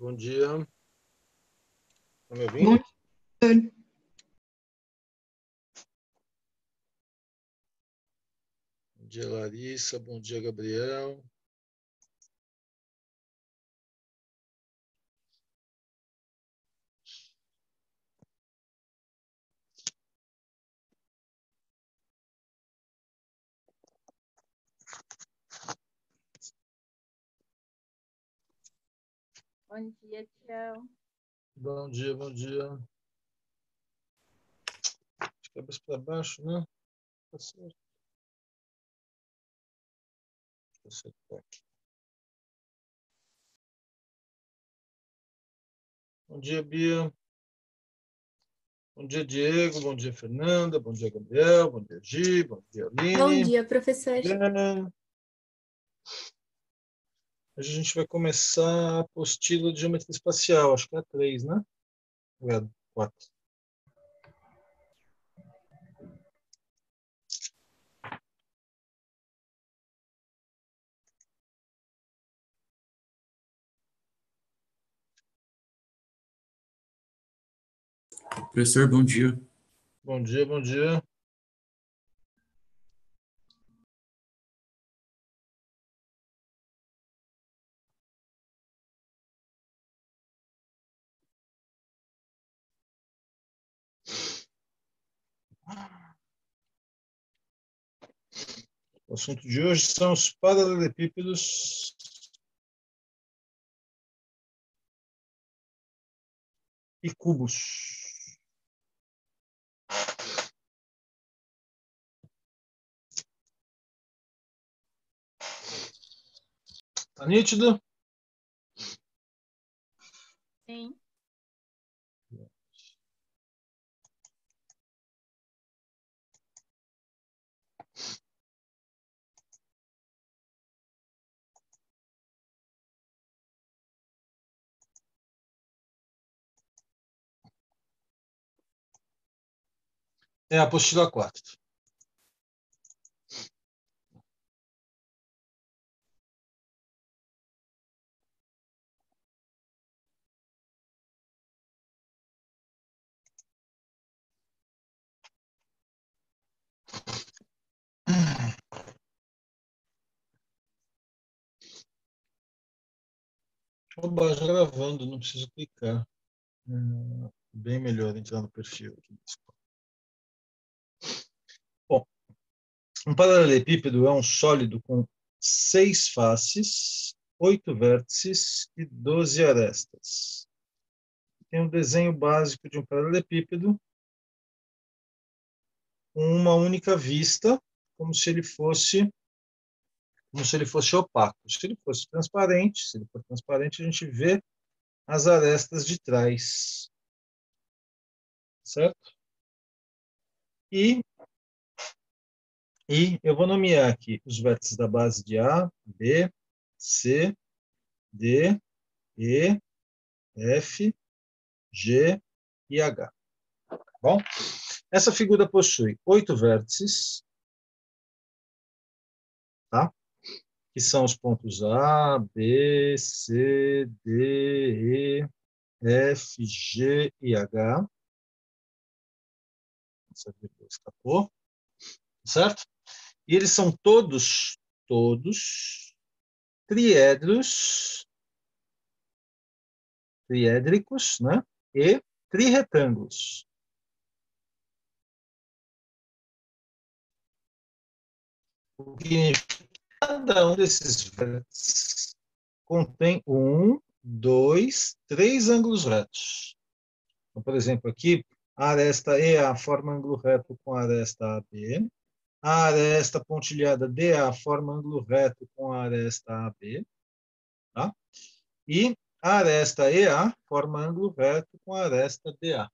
Bom dia. Está me ouvindo? Bom dia. Bom dia, Larissa. Bom dia, Gabriel. Bom dia, tchau. Bom dia, bom dia. De cabeça para baixo, né? Tá certo. Tá certo. Bom dia, Bia. Bom dia, Diego. Bom dia, Fernanda. Bom dia, Gabriel. Bom dia, Gi. Bom dia, Aline. Bom dia, professor. Hoje a gente vai começar a apostila de geometria espacial. Acho que é a 3, né? Ou é a 4? Professor, bom dia. Bom dia, bom dia. O assunto de hoje são os paralelepípedos e cubos. Tá nítido? Sim. É a apostila 4. Oba, já gravando, não preciso clicar. Bem melhor entrar no perfil aqui. Bom, um paralelepípedo é um sólido com 6 faces, 8 vértices e 12 arestas. Tem um desenho básico de um paralelepípedo com uma única vista, como se ele fosse opaco. Se ele fosse transparente, se ele for transparente, a gente vê as arestas de trás. Certo? E eu vou nomear aqui os vértices da base de A, B, C, D, E, F, G e H. Bom, essa figura possui 8 vértices, tá? Que são os pontos A, B, C, D, E, F, G e H. Essa vírgula escapou, certo? E eles são todos triédricos, né? E trirretângulos. O que cada um desses vértices contém 1, 2, 3 ângulos retos. Então, por exemplo, aqui, a aresta EA forma ângulo reto com a aresta AB. A aresta pontilhada DA forma ângulo reto com a aresta AB. Tá? E a aresta EA forma ângulo reto com a aresta DA.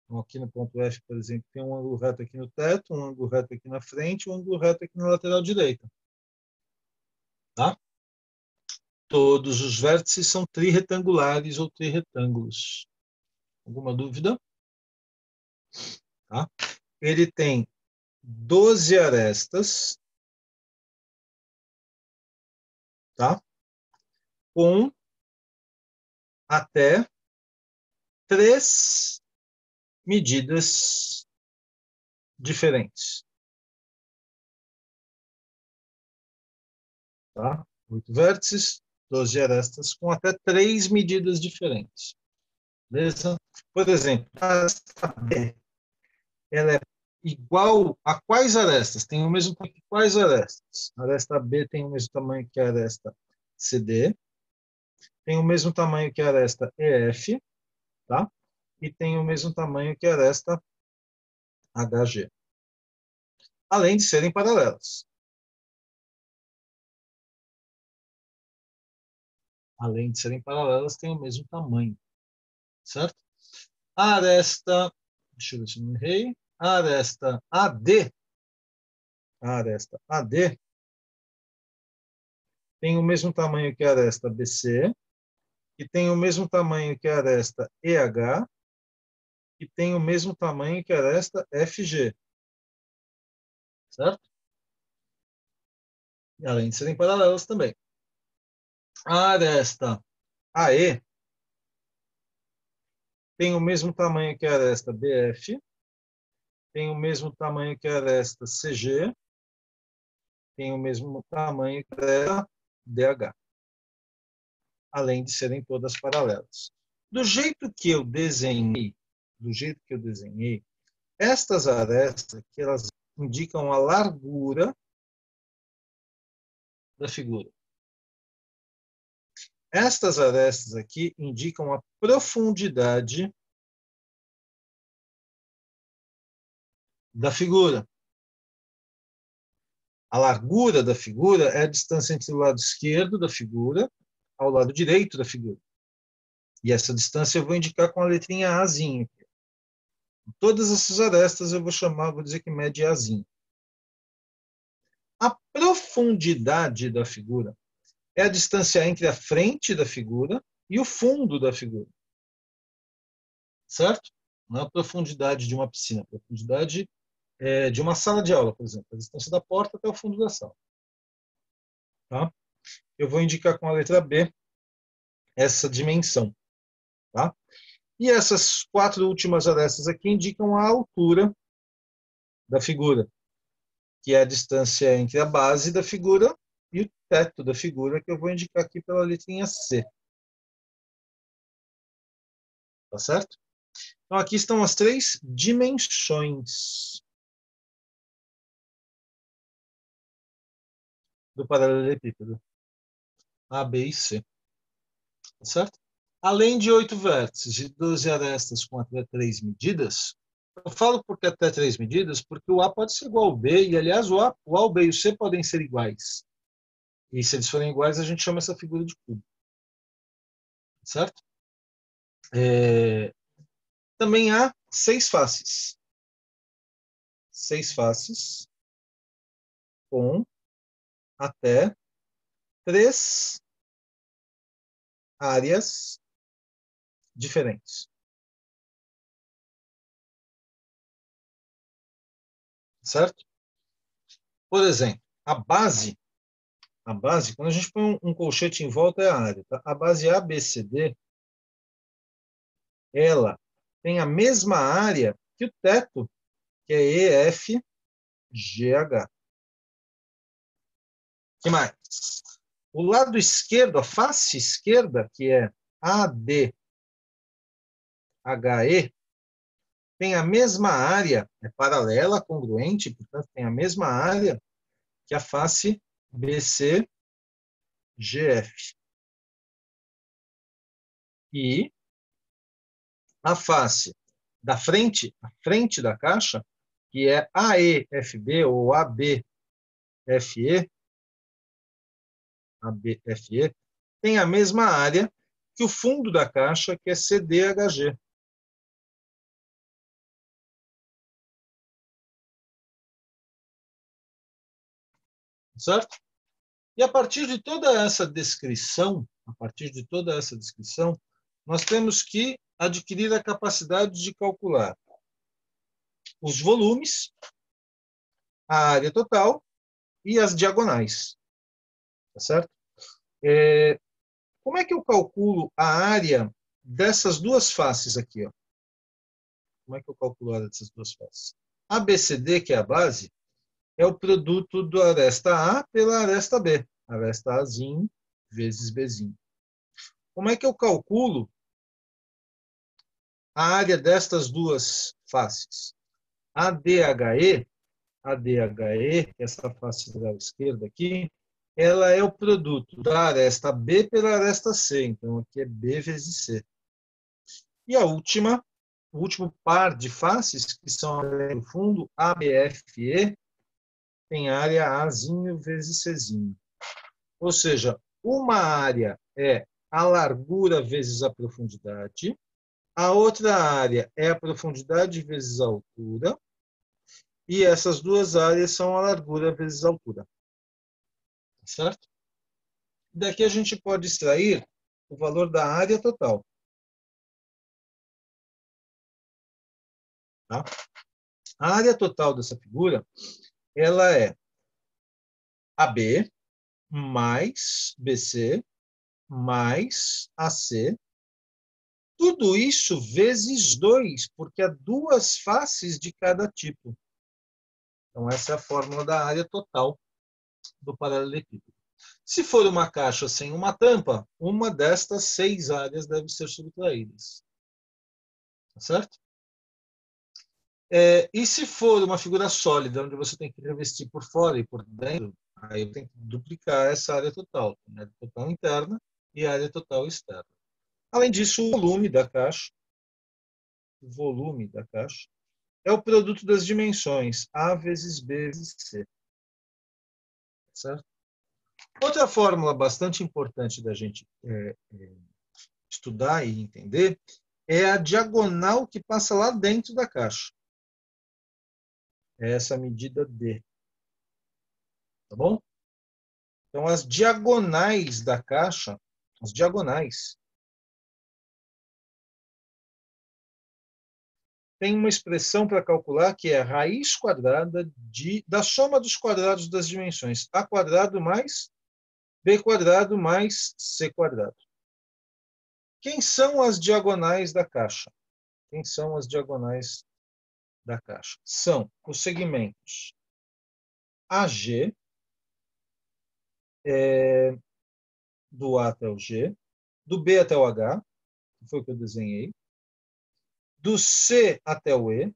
Então, aqui no ponto F, por exemplo, tem um ângulo reto aqui no teto, um ângulo reto aqui na frente, um ângulo reto aqui na lateral direita. Tá? Todos os vértices são trirretangulares ou trirretângulos. Alguma dúvida? Tá? Ele tem 12 arestas, tá? Com até 3 medidas diferentes. Tá? 8 vértices, 12 arestas, com até 3 medidas diferentes. Beleza? Por exemplo, a aresta B, ela é igual a quais arestas? Tem o mesmo tamanho que quais arestas? A aresta B tem o mesmo tamanho que a aresta CD, tem o mesmo tamanho que a aresta EF, tá? E tem o mesmo tamanho que a aresta HG. Além de serem paralelas. Além de serem paralelas, têm o mesmo tamanho. Certo? A aresta, deixa eu ver se eu não errei, a aresta AD tem o mesmo tamanho que a aresta BC, e tem o mesmo tamanho que a aresta EH, e tem o mesmo tamanho que a aresta FG. Certo? E além de serem paralelas também. A aresta AE tem o mesmo tamanho que a aresta BF, tem o mesmo tamanho que a aresta CG, tem o mesmo tamanho que a aresta DH, além de serem todas paralelas. Do jeito que eu desenhei, estas arestas aqui, elas indicam a largura da figura. Estas arestas aqui indicam a profundidade da figura. A largura da figura é a distância entre o lado esquerdo da figura ao lado direito da figura. E essa distância eu vou indicar com a letrinha Azinha. Todas essas arestas eu vou dizer que mede Azinha. A profundidade da figura é a distância entre a frente da figura e o fundo da figura. Certo? Não é a profundidade de uma piscina, a profundidade de uma sala de aula, por exemplo. A distância da porta até o fundo da sala. Tá? Eu vou indicar com a letra B essa dimensão. Tá? E essas 4 últimas arestas aqui indicam a altura da figura, que é a distância entre a base da figura e o teto da figura, que eu vou indicar aqui pela letrinha C. Tá certo? Então, aqui estão as 3 dimensões do paralelepípedo. A, B e C. Tá certo? Além de 8 vértices e 12 arestas com até 3 medidas, eu falo porque até 3 medidas, porque o A pode ser igual ao B, e aliás o A, o B e o C podem ser iguais. E se eles forem iguais, a gente chama essa figura de cubo. Certo? Também há 6 faces. 6 faces com até 3 áreas diferentes. Certo? Por exemplo, a base, quando a gente põe um colchete em volta, é a área. Tá? A base ABCD, ela tem a mesma área que o teto, que é EFGH. O que mais? O lado esquerdo, a face esquerda, que é ADHE, tem a mesma área, é paralela, congruente, portanto, tem a mesma área que a face BCGF. E a face da frente, a frente da caixa, que é AEFB ou ABFE, tem a mesma área que o fundo da caixa, que é CDHG. Certo? E a partir de toda essa descrição, nós temos que adquirir a capacidade de calcular os volumes, a área total e as diagonais. Tá certo? Como é que eu calculo a área dessas duas faces aqui? Ó? Como é que eu calculo a área dessas duas faces? ABCD, que é a base, é o produto da aresta A pela aresta B. Aresta Azinho vezes Bzinho. Como é que eu calculo a área destas duas faces? ADHE, essa face lateral esquerda aqui, ela é o produto da aresta B pela aresta C. Então, aqui é B vezes C. E o último par de faces, que são no fundo, ABFE, tem área Azinho vezes Czinho. Ou seja, uma área é a largura vezes a profundidade, a outra área é a profundidade vezes a altura, e essas duas áreas são a largura vezes a altura. Certo? Daqui a gente pode extrair o valor da área total. Tá? A área total dessa figura, ela é AB mais BC mais AC. Tudo isso vezes 2, porque há duas faces de cada tipo. Então, essa é a fórmula da área total do paralelepípedo. Se for uma caixa sem uma tampa, uma destas 6 áreas deve ser subtraídas. Tá certo? E se for uma figura sólida, onde você tem que revestir por fora e por dentro, aí eu tenho que duplicar essa área total. A área total interna e a área total externa. Além disso, o volume da caixa é o produto das dimensões A vezes B vezes C. Certo? Outra fórmula bastante importante da gente estudar e entender é a diagonal que passa lá dentro da caixa. É essa medida D. Tá bom? Então, as diagonais da caixa, tem uma expressão para calcular que é a raiz quadrada da soma dos quadrados das dimensões A quadrado mais B quadrado mais C quadrado. Quem são as diagonais da caixa? São os segmentos AG, do A até o G, do B até o H, que foi o que eu desenhei, do C até o E,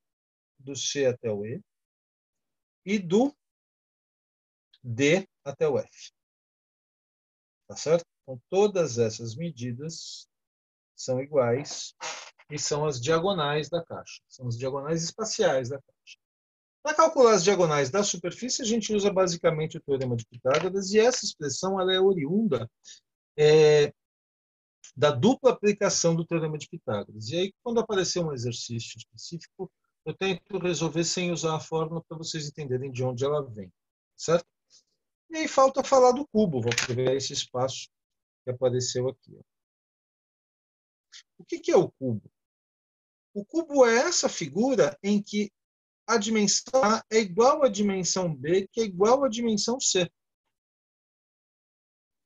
e do D até o F. Tá certo? Então, todas essas medidas são iguais e são as diagonais da caixa. São as diagonais espaciais da caixa. Para calcular as diagonais da superfície, a gente usa basicamente o teorema de Pitágoras, e essa expressão ela é oriunda da dupla aplicação do teorema de Pitágoras. E aí, quando aparecer um exercício específico, eu tento resolver sem usar a fórmula para vocês entenderem de onde ela vem. Certo? E aí falta falar do cubo. Vou aproveitar esse espaço que apareceu aqui. O que é o cubo? O cubo é essa figura em que a dimensão A é igual à dimensão B, que é igual à dimensão C.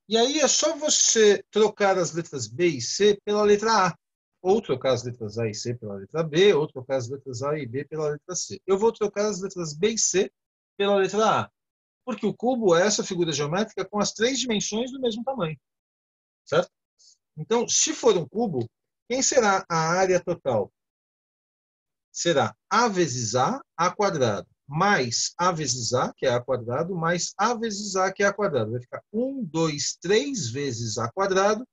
E aí é só você trocar as letras B e C pela letra A. Ou trocar as letras A e C pela letra B, ou trocar as letras A e B pela letra C. Eu vou trocar as letras B e C pela letra A. Porque o cubo é essa figura geométrica com as 3 dimensões do mesmo tamanho. Certo? Então, se for um cubo, quem será a área total? Será A vezes A quadrado, mais A vezes A, que é A quadrado, mais A vezes A, que é A quadrado. Vai ficar 1, 2, 3 vezes A quadrado,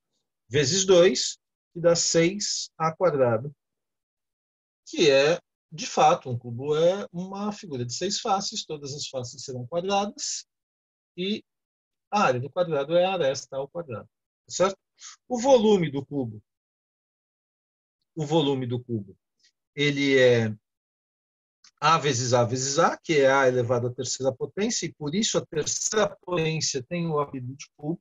vezes 2, que dá 6A quadrado. Que é, de fato, um cubo é uma figura de 6 faces, todas as faces serão quadradas, e a área do quadrado é a aresta ao quadrado. Certo? O volume do cubo. O volume do cubo. Ele é A vezes A vezes A, que é A elevado à terceira potência, e por isso a terceira potência tem o apelido de cubo.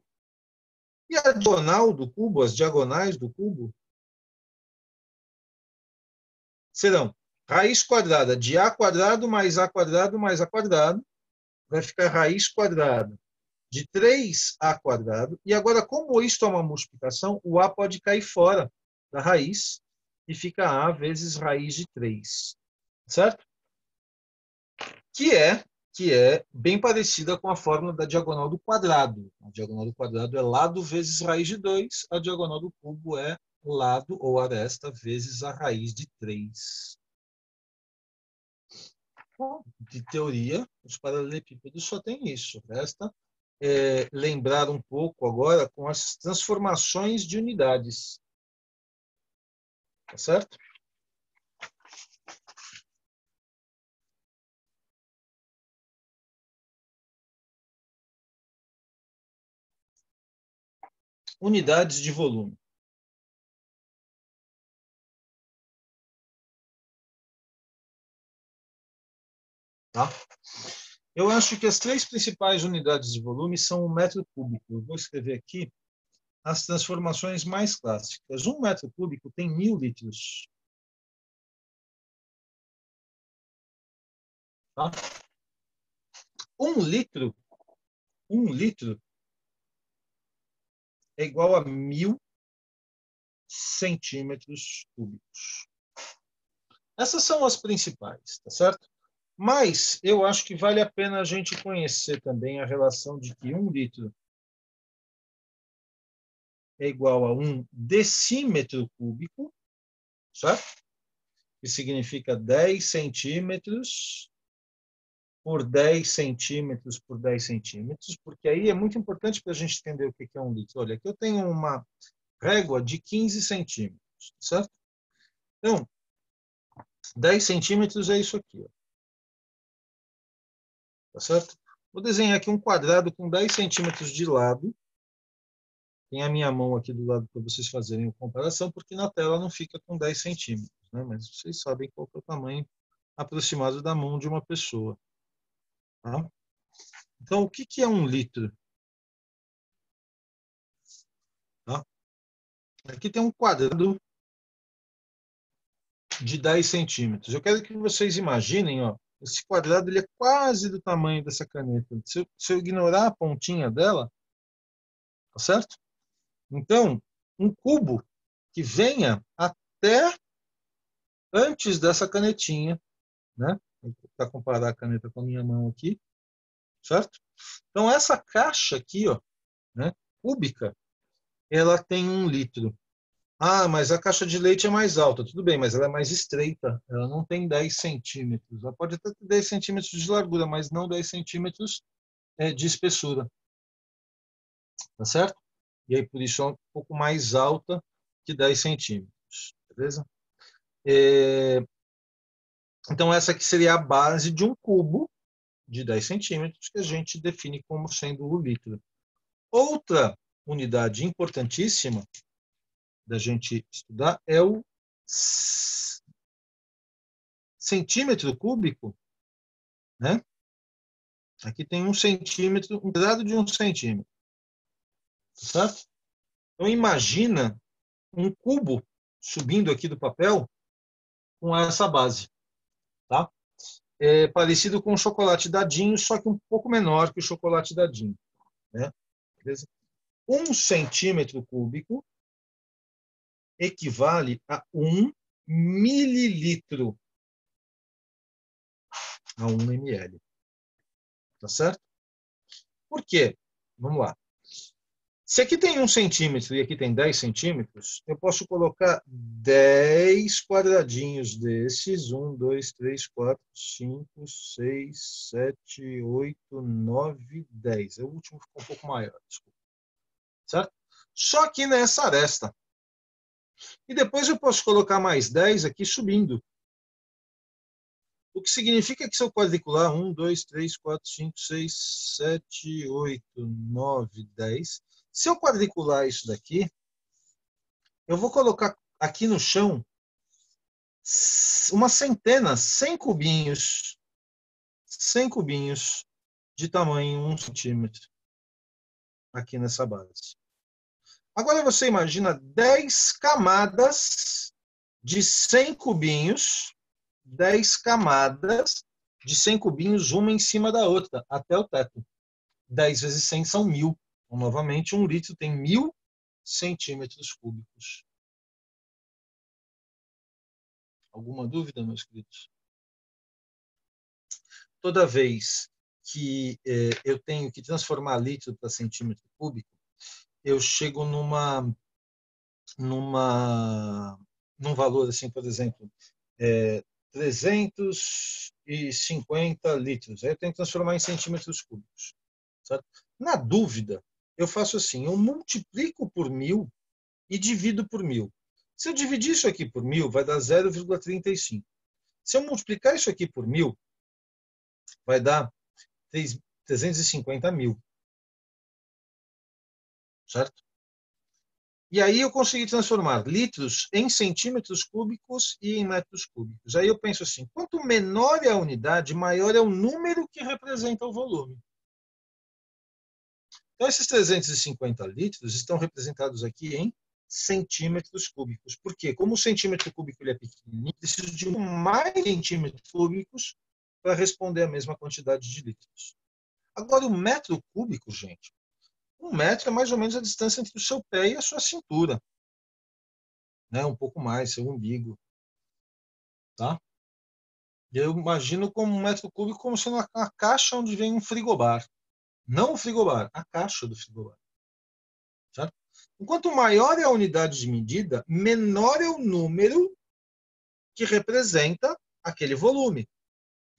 E a diagonal do cubo, as diagonais do cubo, serão raiz quadrada de A quadrado mais A quadrado mais A quadrado, vai ficar raiz quadrada de 3A quadrado. E agora, como isso é uma multiplicação, o A pode cair fora da raiz e fica A vezes raiz de 3. Certo? Que é bem parecida com a fórmula da diagonal do quadrado. A diagonal do quadrado é lado vezes raiz de 2, a diagonal do cubo é lado ou aresta vezes a raiz de 3. Bom, de teoria, os paralelepípedos só tem isso. Resta lembrar um pouco agora com as transformações de unidades. Tá certo? Unidades de volume. Tá? Eu acho que as três principais unidades de volume são o metro cúbico. Eu vou escrever aqui as transformações mais clássicas. Um metro cúbico tem 1.000 litros. Tá? Um litro é igual a 1.000 centímetros cúbicos. Essas são as principais, tá certo? Mas eu acho que vale a pena a gente conhecer também a relação de que 1 litro é igual a 1 decímetro cúbico, certo? Que significa 10 centímetros por 10 centímetros por 10 centímetros, porque aí é muito importante para a gente entender o que é 1 litro. Olha, aqui eu tenho uma régua de 15 centímetros, certo? Então, 10 centímetros é isso aqui, ó. Tá certo? Vou desenhar aqui um quadrado com 10 centímetros de lado. Tem a minha mão aqui do lado para vocês fazerem a comparação, porque na tela não fica com 10 centímetros, né? Mas vocês sabem qual é o tamanho aproximado da mão de uma pessoa. Tá? Então, o que é 1 litro? Tá? Aqui tem um quadrado de 10 centímetros. Eu quero que vocês imaginem, ó, esse quadrado ele é quase do tamanho dessa caneta. Se eu ignorar a pontinha dela, tá certo? Então, um cubo que venha até antes dessa canetinha, né? Para comparar a caneta com a minha mão aqui, certo? Então, essa caixa aqui, ó, né, cúbica, ela tem 1 litro. Ah, mas a caixa de leite é mais alta. Tudo bem, mas ela é mais estreita. Ela não tem 10 centímetros. Ela pode até ter 10 centímetros de largura, mas não 10 centímetros de espessura. Tá certo? E aí, por isso, é um pouco mais alta que 10 centímetros. Beleza? Então, essa aqui seria a base de um cubo de 10 centímetros, que a gente define como sendo o litro. Outra unidade importantíssima da gente estudar é o centímetro cúbico, né? Aqui tem 1 centímetro, um pedaço de 1 centímetro, certo? Então imagina um cubo subindo aqui do papel com essa base, tá? É parecido com o chocolate dadinho, só que um pouco menor que o chocolate dadinho, né? Beleza? 1 centímetro cúbico equivale a 1 mililitro, a 1 ml. Tá certo? Por quê? Vamos lá. Se aqui tem 1 centímetro e aqui tem 10 centímetros, eu posso colocar 10 quadradinhos desses. 1, 2, 3, 4, 5, 6, 7, 8, 9, 10. O último ficou um pouco maior, desculpa. Certo? Só aqui nessa aresta. E depois eu posso colocar mais 10 aqui subindo. O que significa que se eu quadricular 1, 2, 3, 4, 5, 6, 7, 8, 9, 10. Se eu quadricular isso daqui, eu vou colocar aqui no chão uma centena, 100 cubinhos de tamanho 1 centímetro aqui nessa base. Agora você imagina 10 camadas de 100 cubinhos, 10 camadas de 100 cubinhos, uma em cima da outra, até o teto. 10 vezes 100 são 1000. Então, novamente, 1 litro tem 1000 centímetros cúbicos. Alguma dúvida, meus queridos? Toda vez que eu tenho que transformar litro para centímetro cúbico, eu chego num valor assim, por exemplo, 350 litros. Aí eu tenho que transformar em centímetros cúbicos. Certo? Na dúvida, eu faço assim, eu multiplico por 1000 e divido por 1000. Se eu dividir isso aqui por 1000, vai dar 0,35. Se eu multiplicar isso aqui por 1000, vai dar 350 mil. Certo? E aí eu consegui transformar litros em centímetros cúbicos e em metros cúbicos. Aí eu penso assim, quanto menor é a unidade, maior é o número que representa o volume. Então, esses 350 litros estão representados aqui em centímetros cúbicos. Por quê? Como o centímetro cúbico ele é pequenininho, preciso de mais centímetros cúbicos para responder a mesma quantidade de litros. Agora, o metro cúbico, gente, 1 metro é mais ou menos a distância entre o seu pé e a sua cintura. Né? Um pouco mais, seu umbigo. Tá? Eu imagino como 1 metro cúbico como sendo uma caixa onde vem um frigobar. Não o frigobar, a caixa do frigobar. Certo? Enquanto maior é a unidade de medida, menor é o número que representa aquele volume.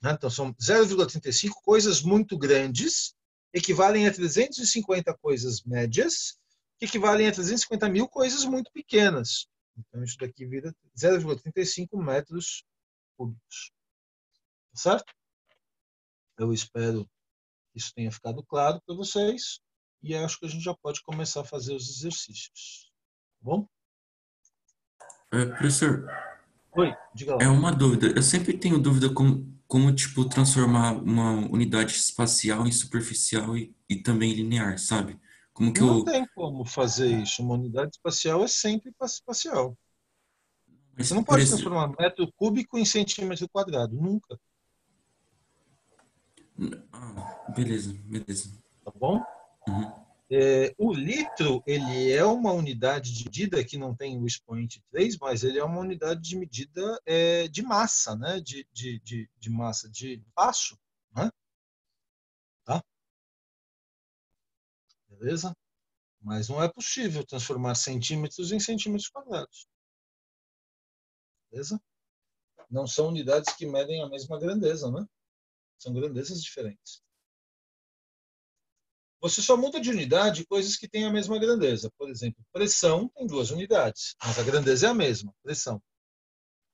Né? Então, são 0,35 coisas muito grandes, equivalem a 350 coisas médias, que equivalem a 350 mil coisas muito pequenas. Então, isso daqui vira 0,35 metros cúbicos. Certo? Eu espero que isso tenha ficado claro para vocês. E acho que a gente já pode começar a fazer os exercícios. Tá bom? Professor, Oi, diga é lá. uma dúvida. Eu sempre tenho dúvida como tipo, transformar uma unidade espacial em superficial e também linear, sabe? Como que Não eu... tem como fazer isso. Uma unidade espacial é sempre espacial. Mas, Você não por pode exemplo... transformar metro cúbico em centímetro quadrado. Nunca. Beleza, beleza. Tá bom? Uhum. O litro, ele é uma unidade de medida que não tem o expoente 3, mas ele é uma unidade de medida de massa, né? De massa, de passo, né? Tá? Beleza? Mas não é possível transformar centímetros em centímetros quadrados. Beleza? Não são unidades que medem a mesma grandeza, né? São grandezas diferentes. Você só muda de unidade coisas que têm a mesma grandeza. Por exemplo, pressão tem 2 unidades, mas a grandeza é a mesma, pressão.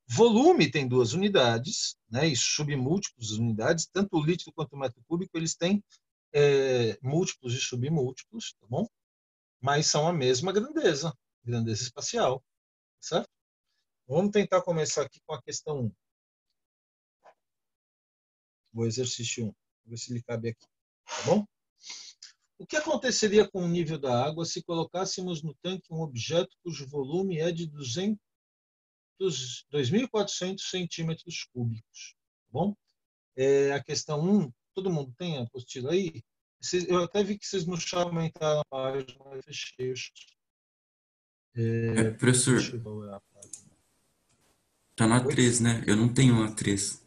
Volume tem 2 unidades, né, e submúltiplos unidades, tanto o litro quanto o metro cúbico, eles têm múltiplos e submúltiplos, tá bom? Mas são a mesma grandeza, grandeza espacial, certo? Vamos tentar começar aqui com a questão 1. O exercício 1. Vou ver se ele cabe aqui, tá bom? O que aconteceria com o nível da água se colocássemos no tanque um objeto cujo volume é de 2.400 centímetros cúbicos? Tá bom? A questão 1, todo mundo tem a apostila aí? Eu até vi que vocês não aumentaram a página, eu fechei. Deixa Professor, eu ver a página. tá na Oi? 3, né? Eu não tenho a 3.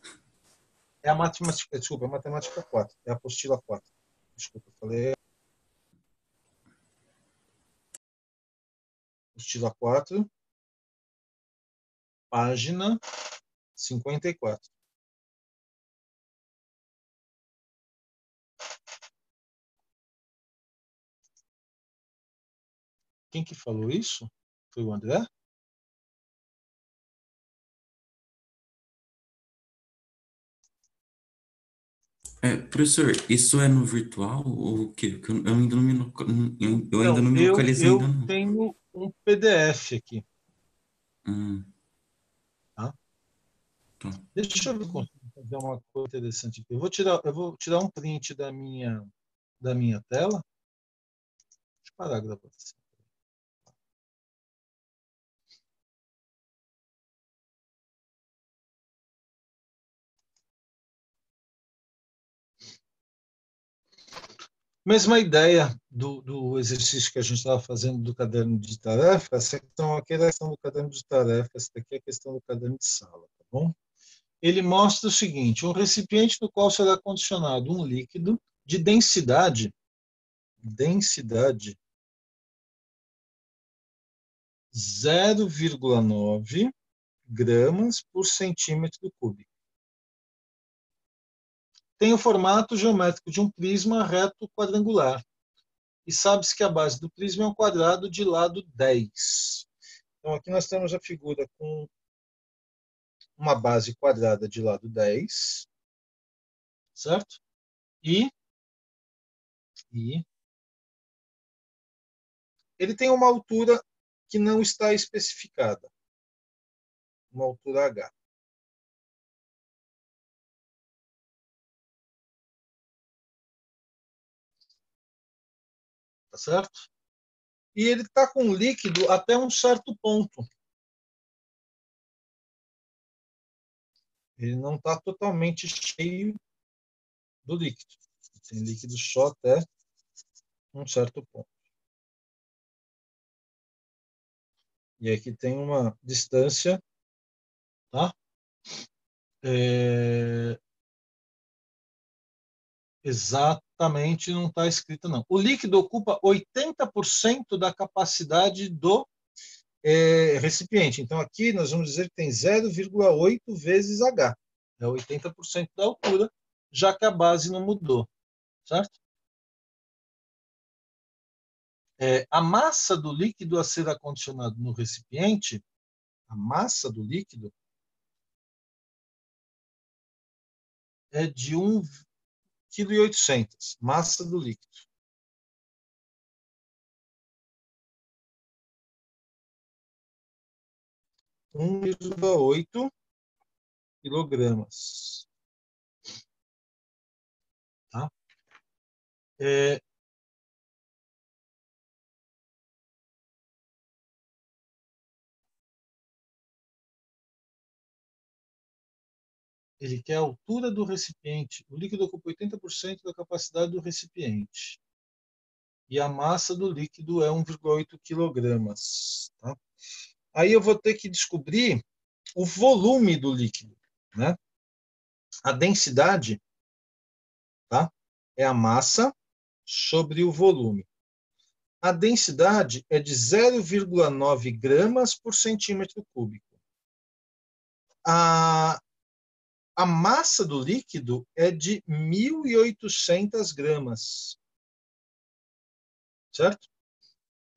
É a matemática, desculpa, é a matemática 4, é a apostila 4. Desculpa, eu falei apostila 4, página 54. Quem que falou isso? Foi o André? Professor, isso é no virtual ou o quê? Porque eu ainda não me eu ainda Então, não me eu, localizei ainda eu não. tenho um PDF aqui. Hum, Tá? tá. Deixa eu ver se eu consigo fazer uma coisa interessante aqui. Eu vou tirar um print da minha tela. Deixa eu parar a gravação. Mesma ideia do exercício que a gente estava fazendo do caderno de tarefa, essa questão aqui é a questão do caderno de tarefa, essa daqui é a questão do caderno de sala, tá bom? Ele mostra o seguinte: um recipiente no qual será condicionado um líquido de densidade 0,9 gramas por centímetro cúbico. Tem o formato geométrico de um prisma reto quadrangular. E sabe-se que a base do prisma é um quadrado de lado 10. Então, aqui nós temos a figura com uma base quadrada de lado 10, certo? E ele tem uma altura que não está especificada, uma altura H. Tá certo? E ele está com líquido até um certo ponto. Ele não está totalmente cheio do líquido. Tem líquido só até um certo ponto. E aqui tem uma distância, tá? Exatamente, não está escrito, não. O líquido ocupa 80% da capacidade do recipiente. Então, aqui nós vamos dizer que tem 0,8 vezes H. É 80% da altura, já que a base não mudou, certo? A massa do líquido a ser acondicionado no recipiente, a massa do líquido é de 1,8 kg, massa do líquido. 1,8 quilogramas. Tá? Ele quer a altura do recipiente. O líquido ocupa 80% da capacidade do recipiente. E a massa do líquido é 1,8 quilogramas. Tá? Aí eu vou ter que descobrir o volume do líquido. Né? A densidade, tá? É a massa sobre o volume. A densidade é de 0,9 gramas por centímetro cúbico. A massa do líquido é de 1.800 gramas. Certo?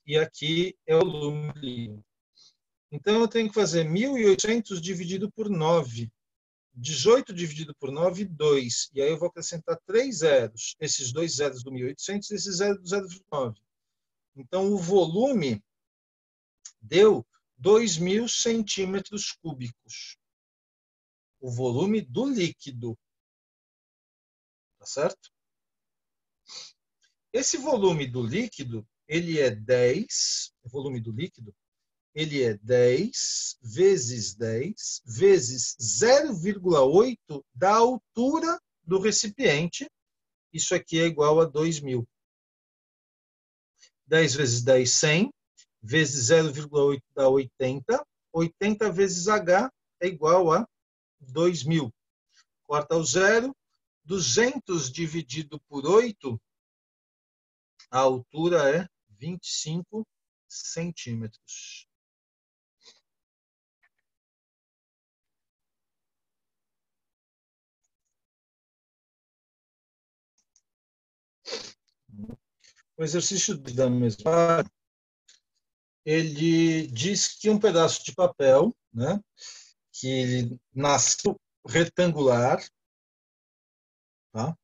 E aqui é o volume líquido. Então, eu tenho que fazer 1.800 dividido por 9. 18 dividido por 9, 2. E aí eu vou acrescentar 3 zeros. Esses 2 zeros do 1.800 e esse zero do 0,9. Então, o volume deu 2.000 centímetros cúbicos. O volume do líquido. Tá certo? Esse volume do líquido, ele é 10, o volume do líquido, ele é 10 vezes 10 vezes 0,8 da altura do recipiente. Isso aqui é igual a 2.000. 10 vezes 10, 100, vezes 0,8 dá 80. 80 vezes H é igual a 2.000. Corta o zero. 200 dividido por 8, a altura é 25 centímetros. O exercício da mesma, ele diz que um pedaço de papel, né, que ele nasceu retangular, tá,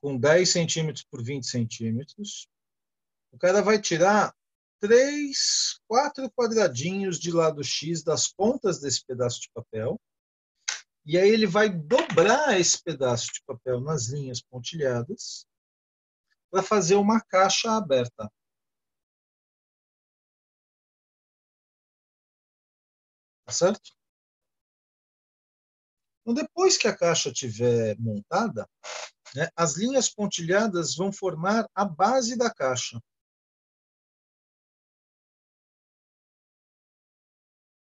com 10 centímetros por 20 centímetros, o cara vai tirar quatro quadradinhos de lado X das pontas desse pedaço de papel. E aí ele vai dobrar esse pedaço de papel nas linhas pontilhadas para fazer uma caixa aberta. Tá certo? Então, depois que a caixa estiver montada, né, as linhas pontilhadas vão formar a base da caixa.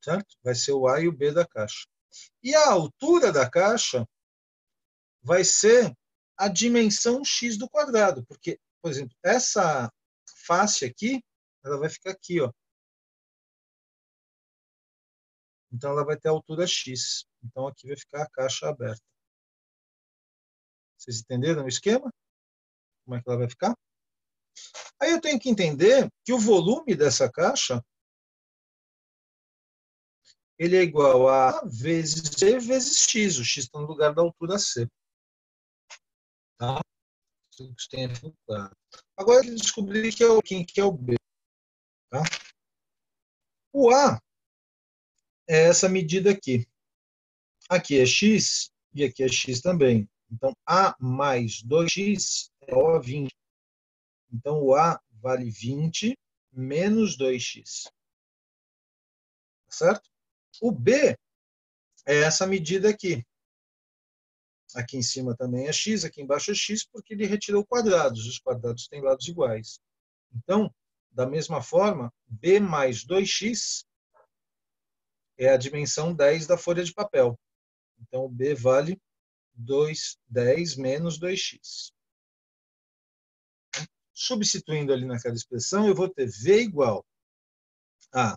Certo? Vai ser o A e o B da caixa. E a altura da caixa vai ser a dimensão x do quadrado, porque, por exemplo, essa face aqui, ela vai ficar aqui, ó. Então ela vai ter a altura x. Então aqui vai ficar a caixa aberta. Vocês entenderam o esquema? Como é que ela vai ficar? Aí eu tenho que entender que o volume dessa caixa ele é igual a vezes C vezes X. O X está no lugar da altura C. Tá? Isso tem a ver. Agora eu descobri quem que é o B. Tá? O A é essa medida aqui. Aqui é X e aqui é X também. Então, A mais 2X é igual a 20. Então, o A vale 20 menos 2X. Tá certo? O B é essa medida aqui. Aqui em cima também é x, aqui embaixo é x, porque ele retirou quadrados. Os quadrados têm lados iguais. Então, da mesma forma, b mais 2x é a dimensão 10 da folha de papel. Então, o b vale 10 menos 2x. Substituindo ali naquela expressão, eu vou ter v igual a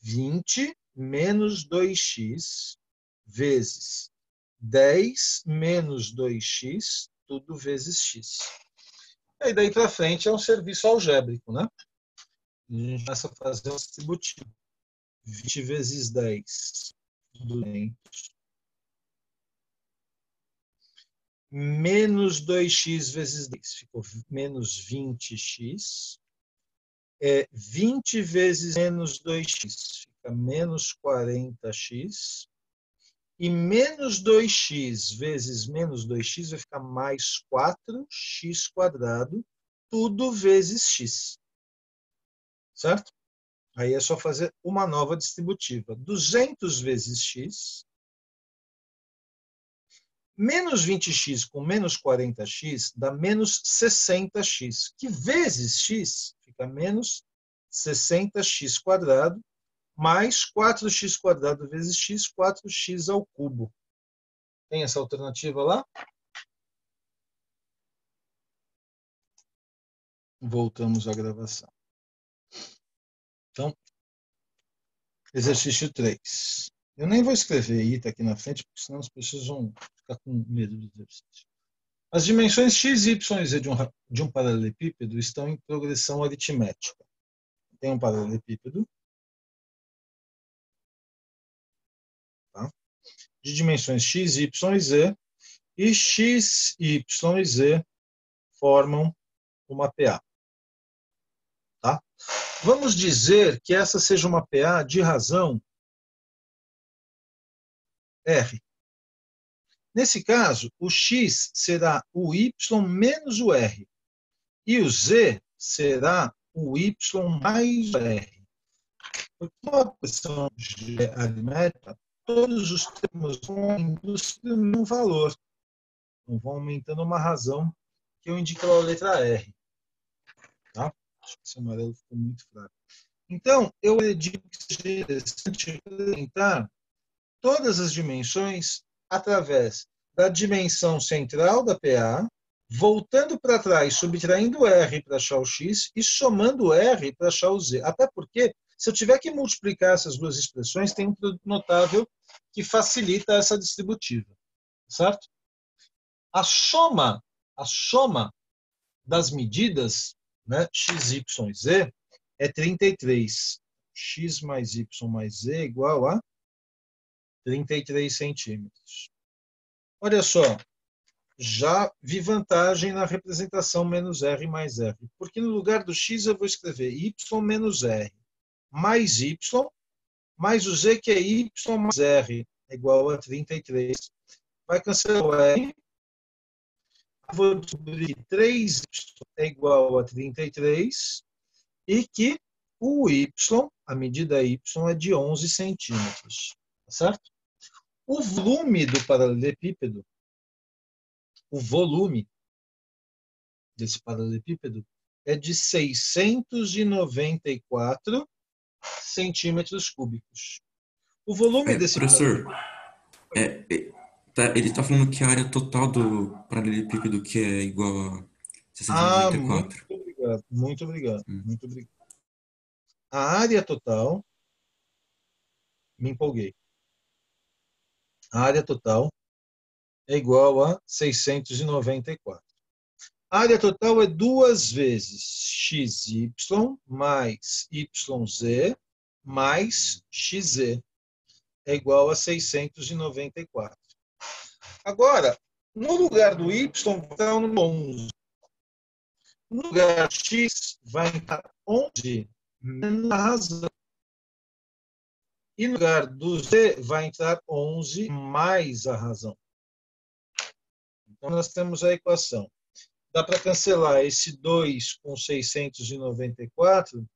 20 menos 2x vezes 10 menos 2x, tudo vezes x. E daí para frente é um serviço algébrico, né? A gente começa a fazer um distributivo. 20 vezes 10, 200. Menos 2x vezes 10, ficou menos 20x. 20 vezes menos 2x, fica menos 40x. E menos 2x vezes menos 2x vai ficar mais 4x quadrado, tudo vezes x. Certo? Aí é só fazer uma nova distributiva. 200 vezes x. Menos 20x com menos 40x dá menos 60x, que vezes x fica menos 60x quadrado, mais 4x quadrado vezes x, 4x ao cubo. Tem essa alternativa lá? Voltamos à gravação. Então, exercício 3. Eu nem vou escrever ITA aqui na frente, porque senão as pessoas vão ficar com medo do exercício. As dimensões x, y e z de um paralelepípedo estão em progressão aritmética. Tem um paralelepípedo, tá? De dimensões x, y e z, e x, y e z formam uma PA. Tá? Vamos dizer que essa seja uma PA de razão R. Nesse caso, o x será o y menos o r. E o z será o y mais o r. Porque uma questão aritmética, todos os termos vão indo no mesmo valor. Não vão aumentando uma razão que eu indico a letra R. Tá? Acho que esse amarelo ficou muito fraco. Então, eu digo que seja interessante representar todas as dimensões através da dimensão central da PA, voltando para trás, subtraindo o R para achar o X e somando o R para achar o Z. Até porque, se eu tiver que multiplicar essas duas expressões, tem um produto notável que facilita essa distributiva. Certo? A soma das medidas, né, x, y e z, é 33. X mais y mais z é igual a 33 centímetros. Olha só, já vi vantagem na representação menos R mais R, porque no lugar do x eu vou escrever y menos R mais y, mais o z, que é y mais R, é igual a 33. Vai cancelar o R. Vou descobrir que 3y é igual a 33 e que o y, a medida y, é de 11 centímetros. Tá certo? O volume do paralelepípedo, o volume desse paralelepípedo é de 694 centímetros cúbicos. O volume desse Professor, ele está falando que a área total do paralelepípedo que é igual a muito 694. obrigado, muito obrigado, muito obrigado. A área total, me empolguei. A área total é igual a 694. A área total é 2 vezes xy mais yz mais xz. É igual a 694. Agora, no lugar do y, vai o número 11. No lugar x, vai entrar 11 menos a razão. E no lugar do z, vai entrar 11 mais a razão. Então, nós temos a equação. Dá para cancelar esse 2 com 694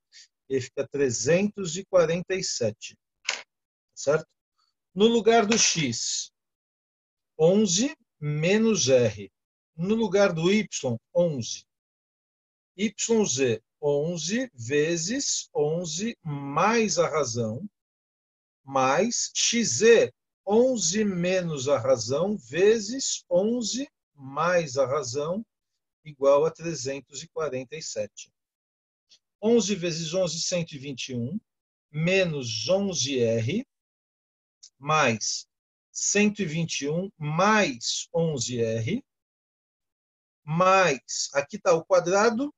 e fica 347. Certo? No lugar do x, 11 menos r. No lugar do y, 11. YZ, 11 vezes 11 mais a razão, mais XZ, 11 menos a razão, vezes 11 mais a razão, igual a 347. 11 vezes 11, 121, menos 11R, mais 121, mais 11R, mais, aqui está o quadrado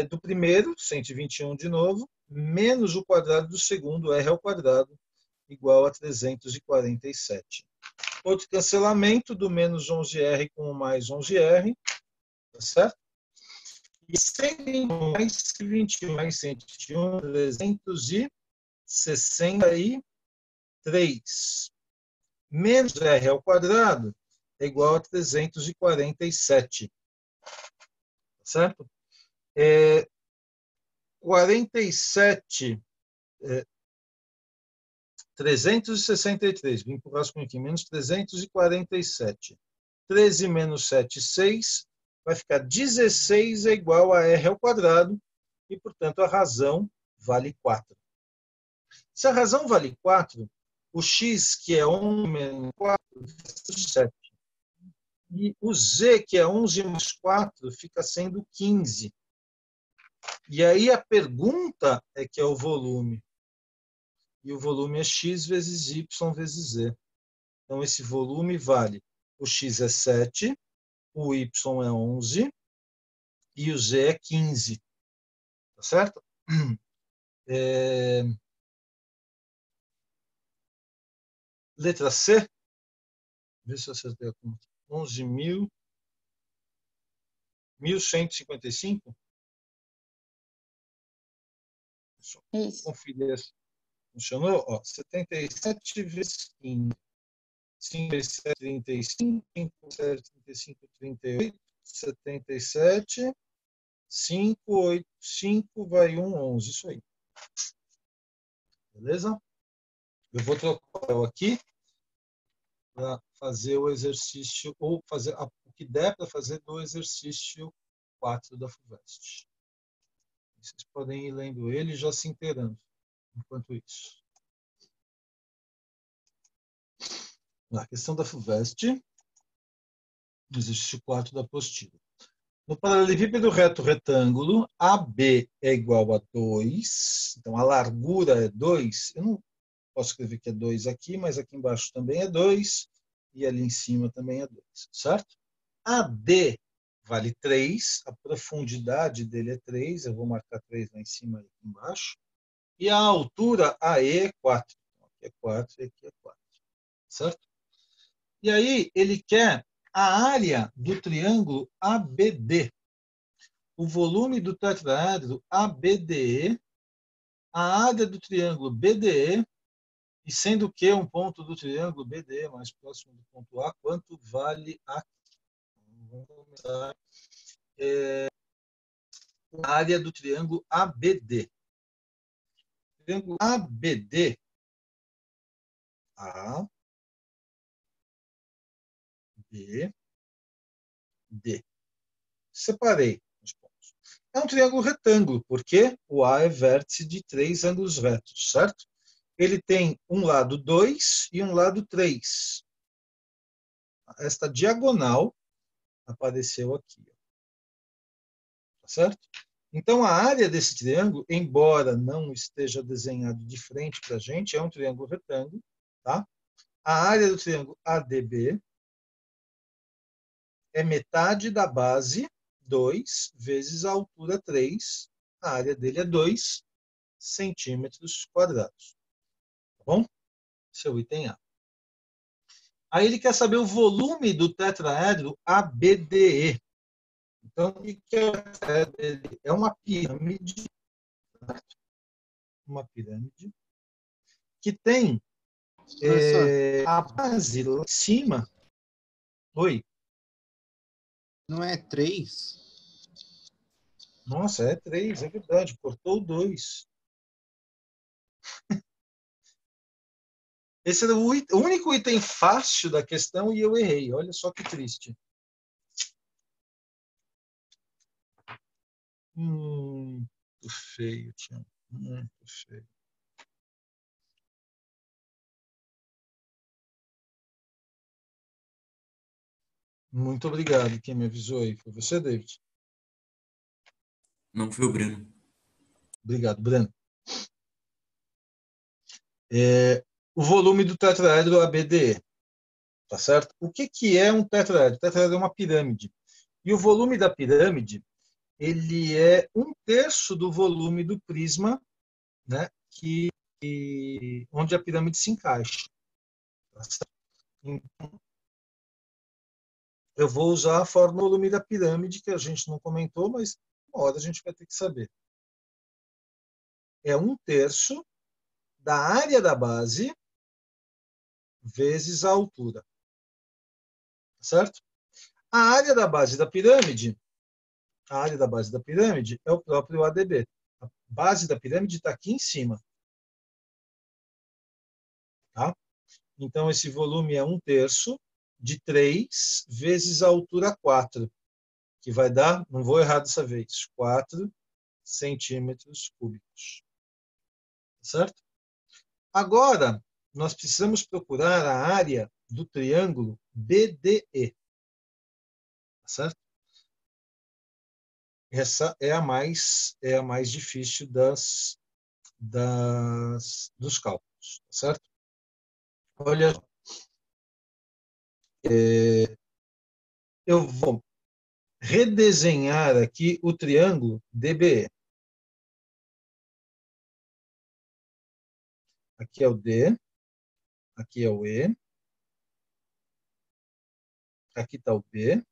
do primeiro, 121 de novo, menos o quadrado do segundo, R ao quadrado, igual a 347. Outro cancelamento do menos 11R com o mais 11R, tá certo? E 121 mais 21 mais 121, 363. Menos R ao quadrado é igual a 347. Tá certo? 47, 363, vim para o rascunho aqui, menos 347. 13 menos 7, 6, vai ficar 16 é igual a R ao quadrado, e, portanto, a razão vale 4. Se a razão vale 4, o x, que é 1 menos 4, fica 7. E o z, que é 11 mais 4, fica sendo 15. E aí a pergunta é que é o volume. E o volume é x vezes y vezes z. Então, esse volume vale. O x é 7, o y é 11 e o z é 15. Tá certo? Letra C. Vê se eu acertei a conta. 11.155. Isso. Conferir se funcionou. Ó, 77 vezes 15. 5 vezes 7, 35. 5 vezes 7, 35, 38. 77. 5, 8, 5, vai 1, 11. Isso aí. Beleza? Eu vou trocar o aqui para fazer o exercício, ou fazer o que der para fazer do exercício 4 da FUVEST. Vocês podem ir lendo ele e já se inteirando enquanto isso. Na questão da FUVEST, exercício 4 da apostila. No paralelepípedo reto retângulo, AB é igual a 2, então a largura é 2, eu não posso escrever que é 2 aqui, mas aqui embaixo também é 2, e ali em cima também é 2, certo? AD vale 3, a profundidade dele é 3, eu vou marcar 3 lá em cima e aqui embaixo, e a altura AE é 4, então aqui é 4 e aqui é 4, certo? E aí ele quer a área do triângulo ABD, o volume do tetraedro ABDE, a área do triângulo BDE, e sendo que um ponto do triângulo BDE mais próximo do ponto A, quanto vale aqui? Vamos começar. A área do triângulo ABD. Triângulo ABD. A, B, D. Separei os pontos. É um triângulo retângulo, porque o A é vértice de 3 ângulos retos, certo? Ele tem um lado 2 e um lado 3. Esta diagonal apareceu aqui. Tá certo? Então, a área desse triângulo, embora não esteja desenhado de frente para a gente, é um triângulo retângulo. Tá? A área do triângulo ADB é metade da base 2 vezes a altura 3. A área dele é 2 centímetros quadrados. Tá bom? Esse é o item A. Aí ele quer saber o volume do tetraedro ABDE. Então, o que é o tetraedro? É uma pirâmide, que tem a base lá em cima. Oi. Não é 3? Nossa, é 3, é verdade. Cortou o 2. Esse era o único item fácil da questão e eu errei. Olha só que triste. Muito feio, Tiago. Muito feio. Muito obrigado. Quem me avisou aí foi você, David? Não foi o Breno. Obrigado, Breno. O volume do tetraedro ABDE. Tá certo? O que é um tetraedro? O tetraedro é uma pirâmide. E o volume da pirâmide, ele é 1/3 do volume do prisma, né, onde a pirâmide se encaixa. Tá certo? Então, eu vou usar a fórmula do volume da pirâmide, que a gente não comentou, mas uma hora a gente vai ter que saber. É 1/3 da área da base vezes a altura. Tá certo? A área da base da pirâmide é o próprio ADB. A base da pirâmide está aqui em cima. Tá? Então, esse volume é 1/3 de 3 vezes a altura 4, que vai dar, não vou errar dessa vez, 4 centímetros cúbicos. Certo? Agora, nós precisamos procurar a área do triângulo BDE. Certo? Essa é a mais difícil dos cálculos. Certo? Olha, eu vou redesenhar aqui o triângulo DBE. Aqui é o D, aqui é o E, aqui está o B,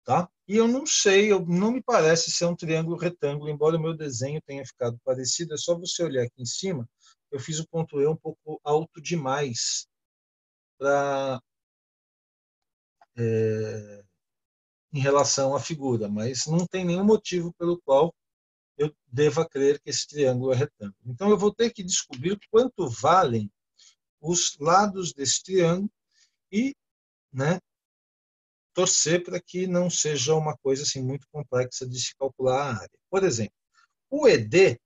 tá? E eu não sei, não me parece ser um triângulo retângulo, embora o meu desenho tenha ficado parecido, é só você olhar aqui em cima, eu fiz o ponto E um pouco alto demais para em relação à figura, mas não tem nenhum motivo pelo qual eu deva crer que esse triângulo é retângulo. Então, eu vou ter que descobrir quanto valem os lados desse triângulo e, né, torcer para que não seja uma coisa assim muito complexa de se calcular a área. Por exemplo, o ED,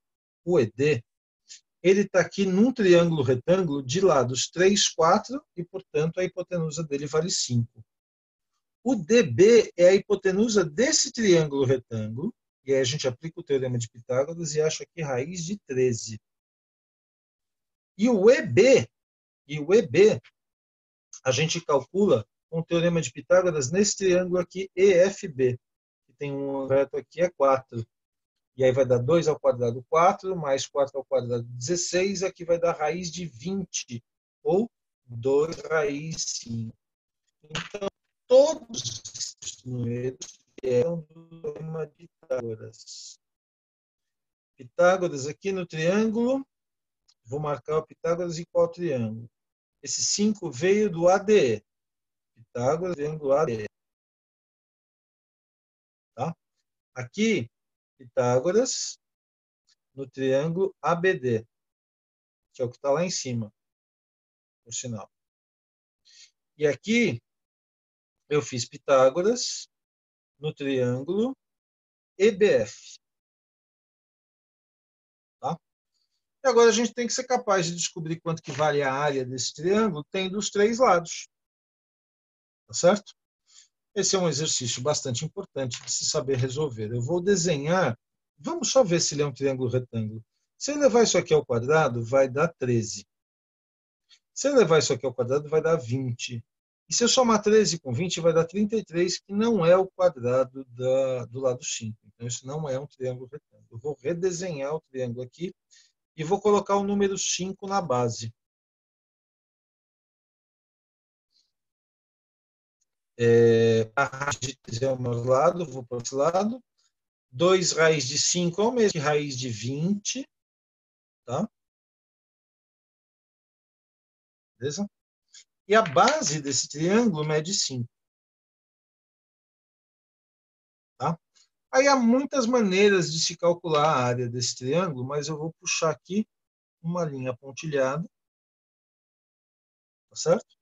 ele está aqui num triângulo retângulo de lados 3, 4 e, portanto, a hipotenusa dele vale 5. O DB é a hipotenusa desse triângulo retângulo, e aí a gente aplica o teorema de Pitágoras e acha aqui raiz de 13. E o EB, a gente calcula com o teorema de Pitágoras nesse triângulo aqui EFB, que tem um reto aqui é 4. E aí vai dar 2 ao quadrado 4, mais 4 ao quadrado 16, aqui vai dar raiz de 20, ou 2 raiz 5. Então, todos esses números eram do Teorema de Pitágoras. Pitágoras aqui no triângulo, vou marcar o Pitágoras em qual triângulo? Esse 5 veio do ADE. Pitágoras, triângulo ADE. Tá? Aqui, Pitágoras no triângulo ABD, que é o que está lá em cima, por sinal. E aqui, eu fiz Pitágoras no triângulo EBF. Tá? E agora a gente tem que ser capaz de descobrir quanto que vale a área desse triângulo, tendo os 3 lados. Tá certo? Esse é um exercício bastante importante de se saber resolver. Eu vou desenhar, vamos só ver se ele é um triângulo retângulo. Se eu levar isso aqui ao quadrado, vai dar 13. Se eu levar isso aqui ao quadrado, vai dar 20. E se eu somar 13 com 20, vai dar 33, que não é o quadrado do lado 5. Então, isso não é um triângulo retângulo. Eu vou redesenhar o triângulo aqui e vou colocar o número 5 na base. A raiz de 3 é o meu lado, vou para esse lado. 2 raiz de 5 é o mesmo que raiz de 20. Tá? Beleza? E a base desse triângulo mede 5. Tá? Aí há muitas maneiras de se calcular a área desse triângulo, mas eu vou puxar aqui uma linha pontilhada. Tá certo?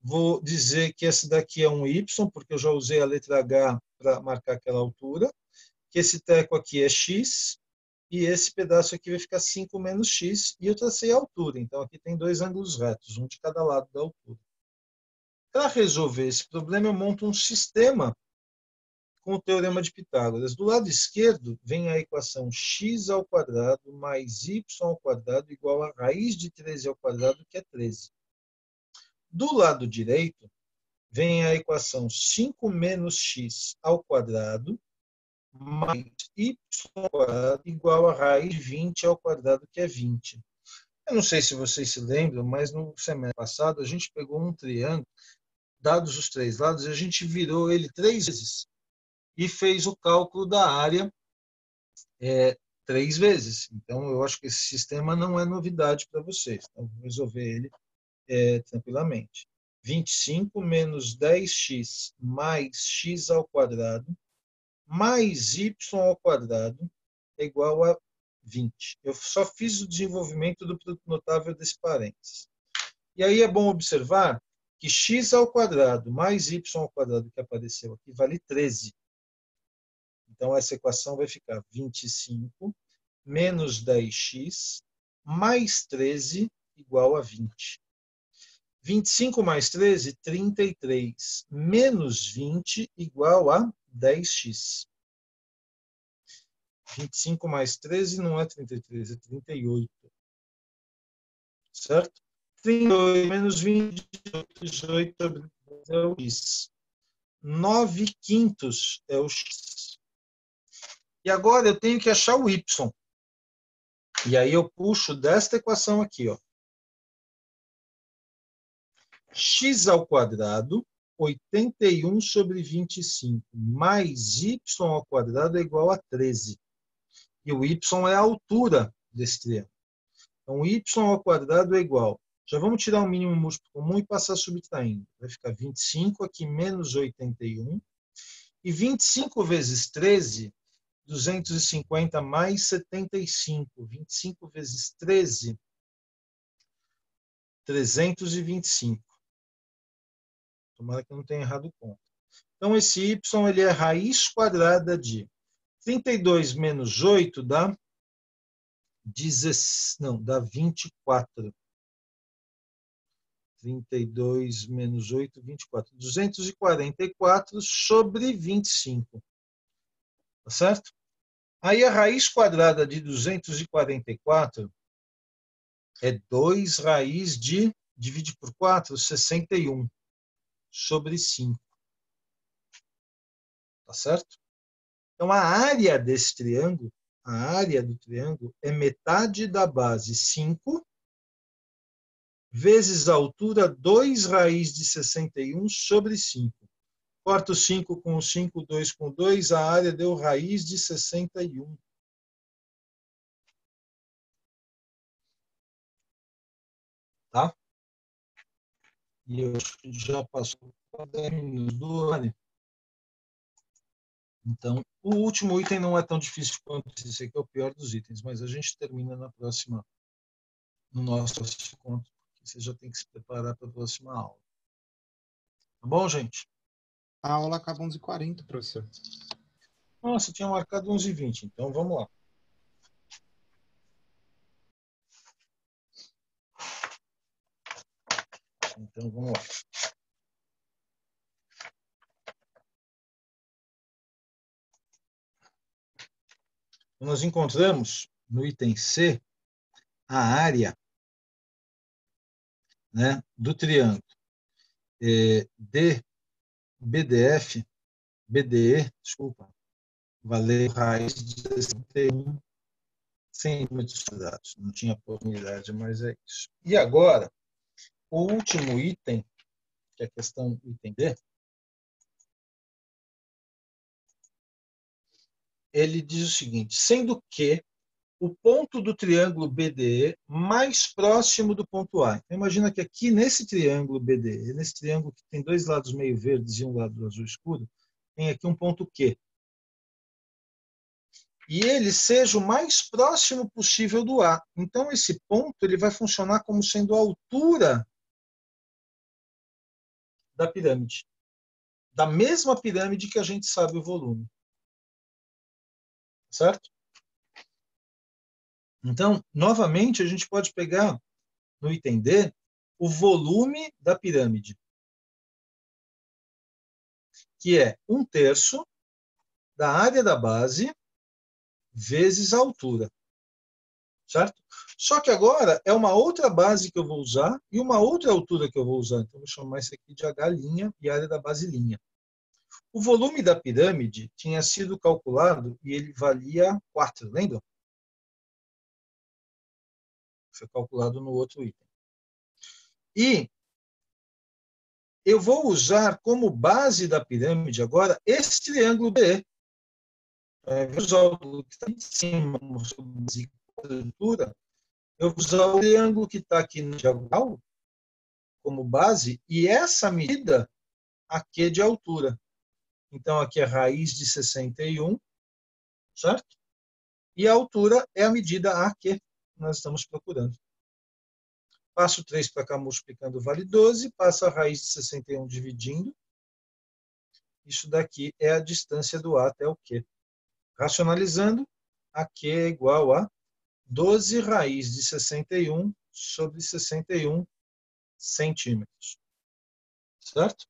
Vou dizer que esse daqui é um Y, porque eu já usei a letra H para marcar aquela altura. Que esse teco aqui é X. E esse pedaço aqui vai ficar 5 menos X. E eu tracei a altura. Então, aqui tem 2 ângulos retos, um de cada lado da altura. Para resolver esse problema, eu monto um sistema com o Teorema de Pitágoras. Do lado esquerdo, vem a equação x ao quadrado mais y ao quadrado igual a raiz de 13 ao quadrado, que é 13. Do lado direito, vem a equação 5 menos x ao quadrado mais y ao quadrado igual a raiz de 20 ao quadrado, que é 20. Eu não sei se vocês se lembram, mas no semestre passado a gente pegou um triângulo, dados os 3 lados, e a gente virou ele 3 vezes e fez o cálculo da área 3 vezes. Então, eu acho que esse sistema não é novidade para vocês. Então, vou resolver ele tranquilamente. 25 menos 10x mais x ao quadrado mais y ao quadrado é igual a 20. Eu só fiz o desenvolvimento do produto notável desse parênteses. E aí é bom observar que x ao quadrado mais y ao quadrado que apareceu aqui vale 13. Então, essa equação vai ficar 25 menos 10x mais 13 igual a 20. 25 mais 13, 33, menos 20 igual a 10x. 25 mais 13 não é 33, é 38. Certo? 38 menos 20, 18 é o x. 9 quintos é o x. E agora eu tenho que achar o y. E aí eu puxo desta equação aqui, ó. X ao quadrado, 81 sobre 25, mais y ao quadrado é igual a 13. E o y é a altura desse triângulo. Então, y ao quadrado é igual. Já vamos tirar o mínimo múltiplo comum e passar subtraindo. Vai ficar 25 aqui menos 81. E 25 vezes 13, 250 mais 75. 25 vezes 13, 325. Tomara que eu não tenha errado o conta. Então, esse y ele é raiz quadrada de 32 menos 8 dá 24. 32 menos 8, 24. 244 sobre 25. Tá certo? Aí a raiz quadrada de 244 é 2 raiz de, divide por 4, 61 sobre 5. Tá certo? Então, a área desse triângulo, a área do triângulo é metade da base 5 vezes a altura 2 raiz de 61 sobre 5. Corta o 5 com o 5, 2 com o 2, a área deu raiz de 61. Tá? E eu acho que já passou 10 minutos do horário. Então, o último item não é tão difícil quanto esse aqui, é o pior dos itens, mas a gente termina no nosso encontro, porque você já tem que se preparar para a próxima aula. Tá bom, gente? A aula acaba 11h40, professor. Nossa, tinha marcado 11h20, então vamos lá. Então, vamos lá. Nós encontramos no item C a área, né, do triângulo BDE, desculpa, valeu raiz de 61 centímetros quadrados. Não tinha oportunidade, mas é isso. E agora, o último item, que é a questão do item D, ele diz o seguinte: sendo que o ponto do triângulo BDE mais próximo do ponto A. Então, imagina que aqui nesse triângulo BDE, nesse triângulo que tem dois lados meio verdes e um lado azul escuro, tem aqui um ponto Q. E ele seja o mais próximo possível do A. Então, esse ponto ele vai funcionar como sendo a altura da pirâmide. Da mesma pirâmide que a gente sabe o volume. Certo? Então, novamente, a gente pode pegar no item D o volume da pirâmide, que é 1/3 da área da base vezes a altura. Certo? Só que agora é uma outra base que eu vou usar e uma outra altura que eu vou usar. Então, eu vou chamar isso aqui de H' e área da base linha. O volume da pirâmide tinha sido calculado e ele valia 4, lembra? Foi calculado no outro item. E eu vou usar como base da pirâmide agora esse triângulo BE. Vou usar o que está em cima, eu vou usar o triângulo que está aqui no diagonal como base e essa medida aqui de altura. Então, aqui é raiz de 61, certo? E a altura é a medida A que nós estamos procurando. Passo 3 para cá multiplicando vale 12, passa a raiz de 61 dividindo. Isso daqui é a distância do A até o Q. Racionalizando, a Q é igual a 12 raiz de 61 sobre 61 centímetros. Certo?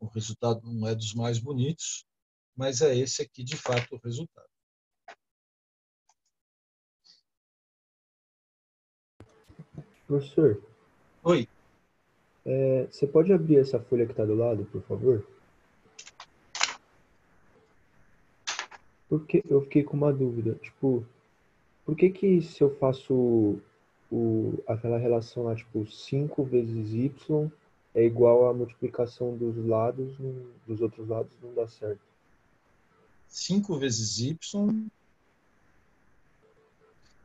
O resultado não é dos mais bonitos, mas é esse aqui, de fato, o resultado. Professor, Oi. você pode abrir essa folha que está do lado, por favor? Porque eu fiquei com uma dúvida. Tipo, por que se eu faço aquela relação lá, tipo, 5 vezes y é igual à multiplicação dos lados, dos outros lados não dá certo? 5 vezes y.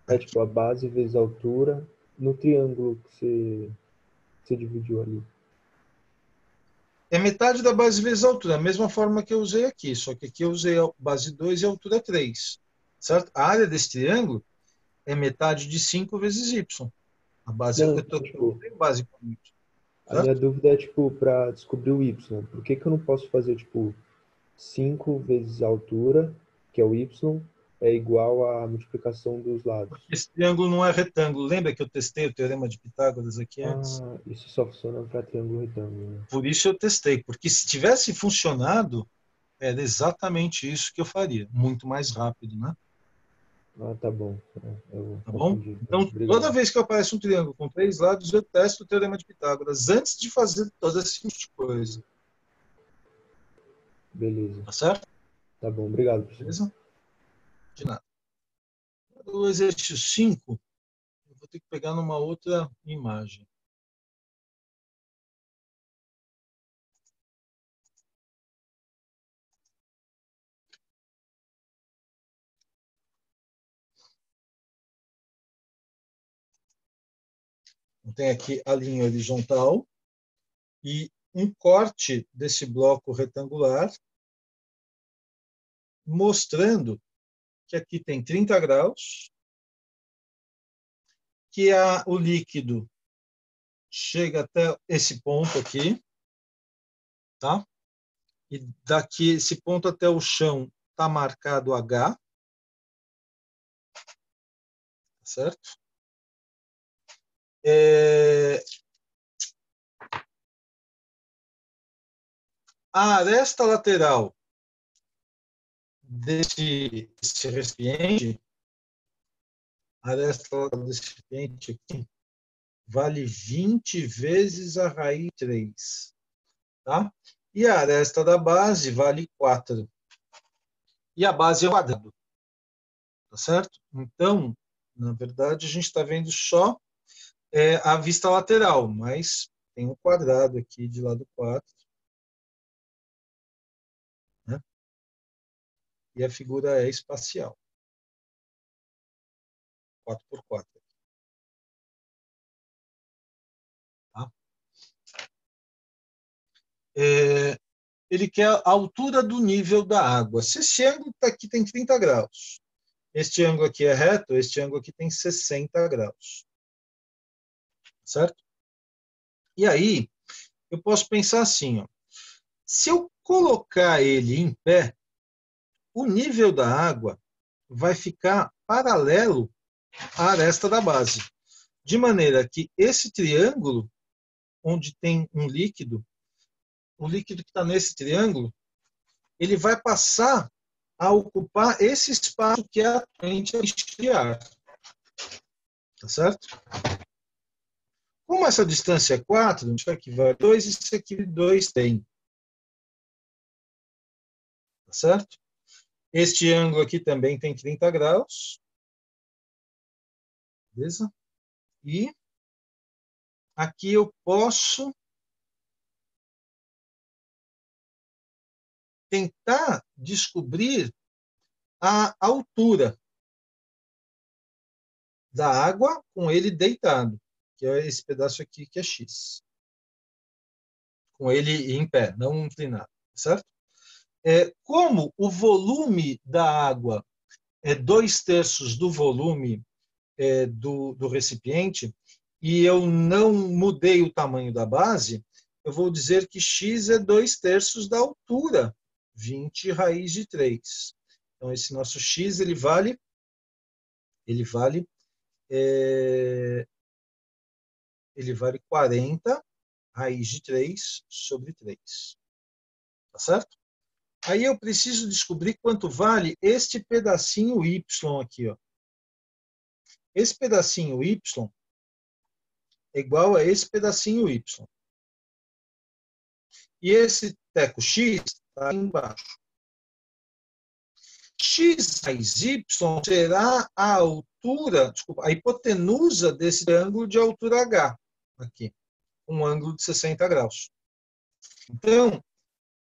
É tipo a base vezes a altura no triângulo que você dividiu ali. É metade da base vezes a altura, a mesma forma que eu usei aqui, só que aqui eu usei a base 2 e a altura 3. Certo? A área desse triângulo é metade de 5 vezes y. A base, Não, eu tipo, tenho base com y. a minha Certo? dúvida é, tipo, para descobrir o y. Por que eu não posso fazer, tipo, 5 vezes a altura, que é o y, é igual à multiplicação dos lados? Porque esse triângulo não é retângulo. Lembra que eu testei o teorema de Pitágoras aqui antes? Ah, isso só funciona para triângulo retângulo, né? Por isso eu testei, porque se tivesse funcionado, era exatamente isso que eu faria. Muito mais rápido, né? Ah, tá bom. Eu Tá bom? confundi. Então, toda Obrigado. vez que aparece um triângulo com 3 lados, eu testo o teorema de Pitágoras antes de fazer toda essa tipo de coisa. Beleza. Tá certo? Tá bom. Obrigado, professor. Beleza? De nada. O exercício 5, eu vou ter que pegar numa outra imagem. Tem aqui a linha horizontal e um corte desse bloco retangular, mostrando que aqui tem 30 graus, que o líquido chega até esse ponto aqui, tá? E daqui, esse ponto até o chão, está marcado H, certo? A aresta lateral desse recipiente, a aresta lateral desse recipiente aqui, vale 20 vezes a raiz de 3, tá? E a aresta da base vale 4. E a base é um quadrado, tá certo? Então, na verdade, a gente está vendo só a vista lateral, mas tem um quadrado aqui de lado 4. Né? E a figura é espacial. 4x4. Tá? Ele quer a altura do nível da água. Se esse ângulo aqui tem 30 graus, este ângulo aqui é reto, este ângulo aqui tem 60 graus. Certo? E aí, eu posso pensar assim, ó, se eu colocar ele em pé, o nível da água vai ficar paralelo à aresta da base. De maneira que esse triângulo, onde tem um líquido, o líquido que está nesse triângulo, ele vai passar a ocupar esse espaço que é atualmente a esfriar. Tá certo? Como essa distância é 4, isso aqui vale 2, isso aqui 2 tem. Tá certo? Este ângulo aqui também tem 30 graus. Beleza? E aqui eu posso tentar descobrir a altura da água com ele deitado, que é esse pedaço aqui que é x. Com ele em pé, não inclinado, certo? Como o volume da água é 2/3 do volume do recipiente, e eu não mudei o tamanho da base, eu vou dizer que x é 2/3 da altura, 20 raiz de 3. Então, esse nosso x, ele vale 40 raiz de 3 sobre 3. Tá certo? Aí eu preciso descobrir quanto vale este pedacinho y aqui, ó. Esse pedacinho y é igual a esse pedacinho y. E esse teco x está embaixo. X mais y será a altura, desculpa, a hipotenusa desse triângulo de altura H, aqui, um ângulo de 60 graus. Então,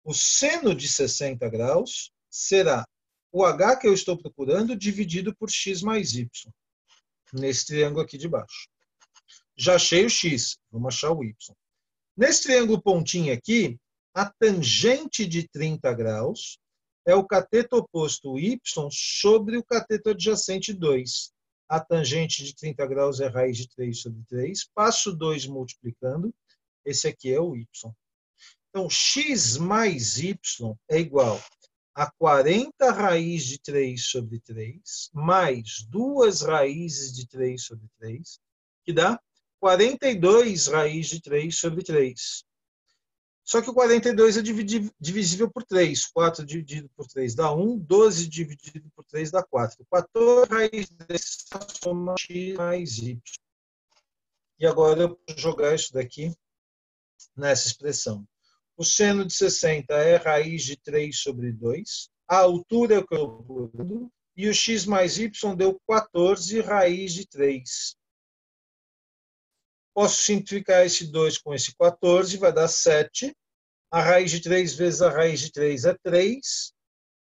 o seno de 60 graus será o H que eu estou procurando dividido por x mais y, nesse triângulo aqui de baixo. Já achei o x, vamos achar o y. Nesse triângulo pontinho aqui, a tangente de 30 graus é o cateto oposto y sobre o cateto adjacente 2. A tangente de 30 graus é raiz de 3 sobre 3. Passo 2 multiplicando. Esse aqui é o y. Então, x mais y é igual a 40 raiz de 3 sobre 3, mais 2 raízes de 3 sobre 3, que dá 42 raiz de 3 sobre 3. Só que o 42 é divisível por 3. 4 dividido por 3 dá 1. 12 dividido por 3 dá 4. 14 raiz dessa soma x mais y. E agora eu vou jogar isso daqui nessa expressão. O seno de 60 é raiz de 3 sobre 2. A altura é o que eu estou procurando. E o x mais y deu 14 raiz de 3. posso simplificar esse 2 com esse 14, vai dar 7. A raiz de 3 vezes a raiz de 3 é 3.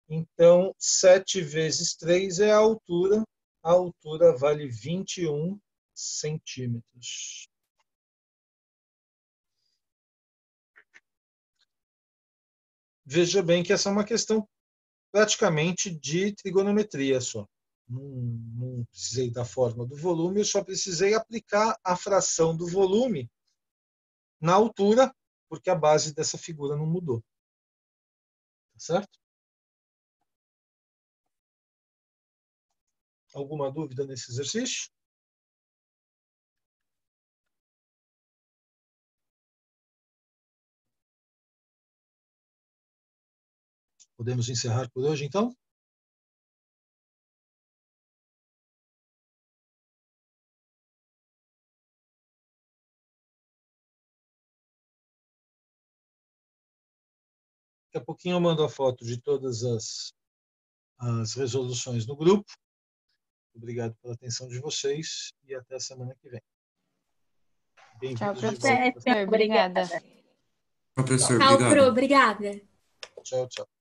Então, 7 vezes 3 é a altura. A altura vale 21 centímetros. Veja bem que essa é uma questão praticamente de trigonometria só. Não precisei da forma do volume, eu só precisei aplicar a fração do volume na altura, porque a base dessa figura não mudou. Tá certo? Alguma dúvida nesse exercício? Podemos encerrar por hoje, então? Daqui a pouquinho eu mando a foto de todas as resoluções no grupo. Obrigado pela atenção de vocês e até a semana que vem. Tchau, Bem-vindos de professor. volta. Obrigada. Professor, Tchau, obrigado. Pro. Obrigada. Tchau, tchau.